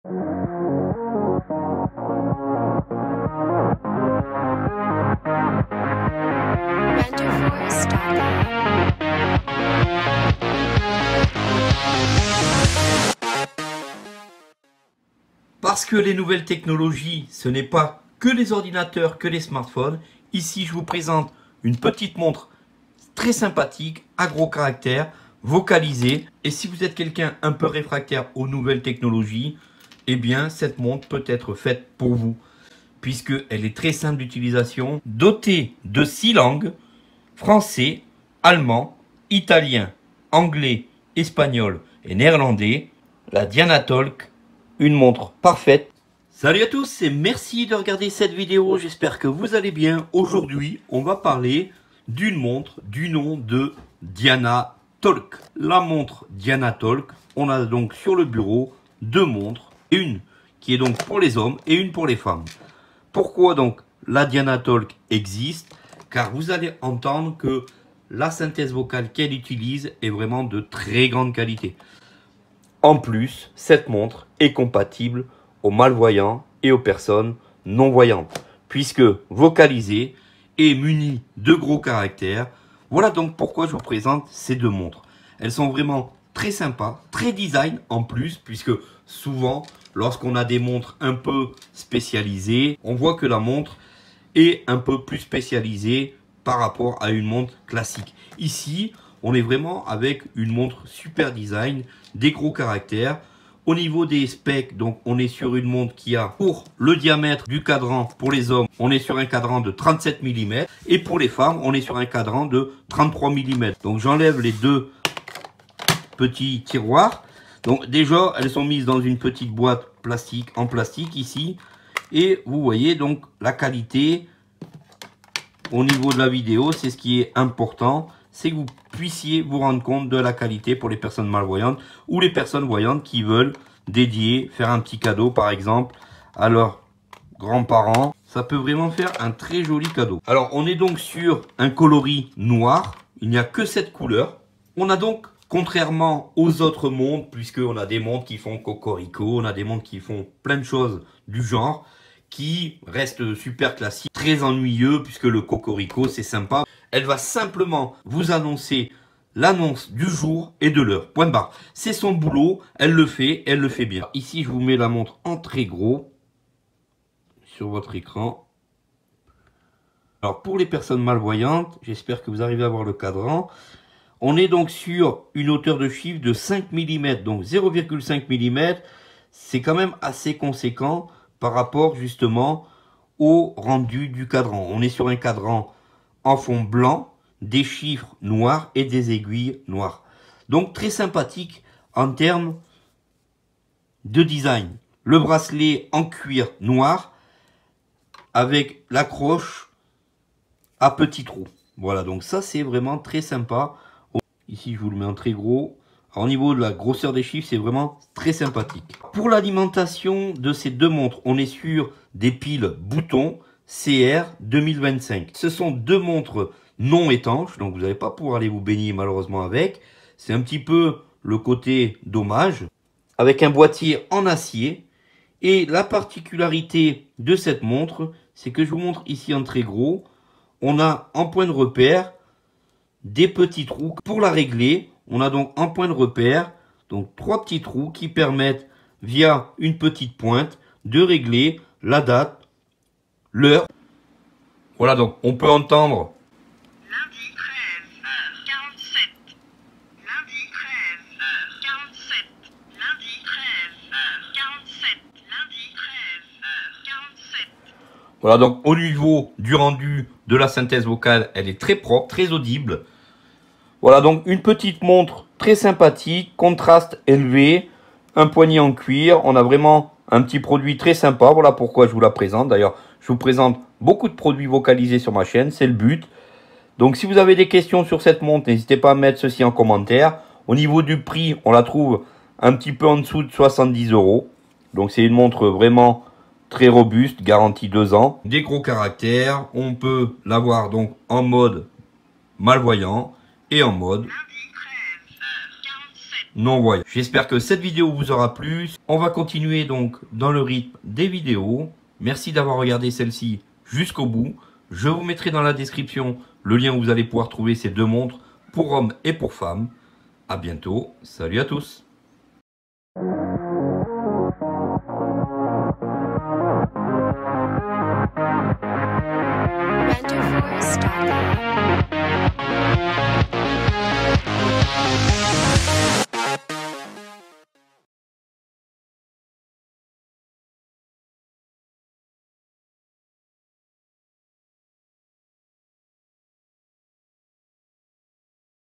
Parce que les nouvelles technologies, ce n'est pas que les ordinateurs, que les smartphones. Ici, je vous présente une petite montre très sympathique, à gros caractère, vocalisée. Et si vous êtes quelqu'un un peu réfractaire aux nouvelles technologies, eh bien, cette montre peut être faite pour vous, puisqu'elle est très simple d'utilisation, dotée de 6 langues, français, allemand, italien, anglais, espagnol et néerlandais. La Dianatalk, une montre parfaite. Salut à tous et merci de regarder cette vidéo, j'espère que vous allez bien. Aujourd'hui, on va parler d'une montre du nom de Dianatalk. La montre Dianatalk, on a donc sur le bureau deux montres, une qui est donc pour les hommes et une pour les femmes. Pourquoi donc la Dianatalk existe? Car vous allez entendre que la synthèse vocale qu'elle utilise est vraiment de très grande qualité. En plus, cette montre est compatible aux malvoyants et aux personnes non-voyantes, puisque vocalisée et munie de gros caractères. Voilà donc pourquoi je vous présente ces deux montres. Elles sont vraiment très sympas, très design en plus, puisque souvent, lorsqu'on a des montres un peu spécialisées, on voit que la montre est un peu plus spécialisée par rapport à une montre classique. Ici, on est vraiment avec une montre super design, des gros caractères. Au niveau des specs, donc on est sur une montre qui a pour le diamètre du cadran pour les hommes, on est sur un cadran de 37 mm et pour les femmes, on est sur un cadran de 33 mm. Donc j'enlève les deux petits tiroirs. Donc déjà, elles sont mises dans une petite boîte plastique en plastique ici et vous voyez donc la qualité au niveau de la vidéo, c'est ce qui est important. C'est que vous puissiez vous rendre compte de la qualité pour les personnes malvoyantes ou les personnes voyantes qui veulent dédier, faire un petit cadeau par exemple à leurs grands-parents. Ça peut vraiment faire un très joli cadeau. Alors on est donc sur un coloris noir, il n'y a que cette couleur. On a donc, contrairement aux autres montres, puisqu'on a des montres qui font cocorico, on a des montres qui font plein de choses du genre, qui restent super classiques, très ennuyeux puisque le cocorico c'est sympa. Elle va simplement vous annoncer l'annonce du jour et de l'heure. Point barre. C'est son boulot, elle le fait bien. Ici, je vous mets la montre en très gros sur votre écran. Alors, pour les personnes malvoyantes, j'espère que vous arrivez à voir le cadran. On est donc sur une hauteur de chiffre de 5 mm, donc 0,5 mm. C'est quand même assez conséquent par rapport justement au rendu du cadran. On est sur un cadran en fond blanc, des chiffres noirs et des aiguilles noires. Donc très sympathique en termes de design. Le bracelet en cuir noir avec l'accroche à petits trous. Voilà, donc ça c'est vraiment très sympa. Ici je vous le mets en très gros. Au niveau de la grosseur des chiffres, c'est vraiment très sympathique. Pour l'alimentation de ces deux montres, on est sur des piles boutons CR 2025. Ce sont deux montres non étanches, donc vous n'allez pas pouvoir aller vous baigner malheureusement avec. C'est un petit peu le côté dommage. Avec un boîtier en acier. Et la particularité de cette montre, c'est que je vous montre ici en très gros. On a en point de repère des petits trous. Pour la régler, on a donc en point de repère, donc 3 petits trous qui permettent, via une petite pointe, de régler la date, l'heure. Voilà, donc on peut entendre lundi 13h47, lundi 13h47, lundi 13h47, lundi 13h47. Voilà, donc au niveau du rendu de la synthèse vocale, elle est très propre, très audible. Voilà, donc une petite montre très sympathique, contraste élevé, un poignet en cuir. On a vraiment un petit produit très sympa. Voilà pourquoi je vous la présente. D'ailleurs, je vous présente beaucoup de produits vocalisés sur ma chaîne, c'est le but. Donc si vous avez des questions sur cette montre, n'hésitez pas à mettre ceci en commentaire. Au niveau du prix, on la trouve un petit peu en dessous de 70 €. Donc c'est une montre vraiment très robuste, garantie 2 ans. Des gros caractères, on peut l'avoir donc en mode malvoyant et en mode Lundi 13h47. non-voyants. J'espère que cette vidéo vous aura plu. On va continuer donc dans le rythme des vidéos. Merci d'avoir regardé celle-ci jusqu'au bout. Je vous mettrai dans la description le lien où vous allez pouvoir trouver ces deux montres pour hommes et pour femmes. À bientôt. Salut à tous.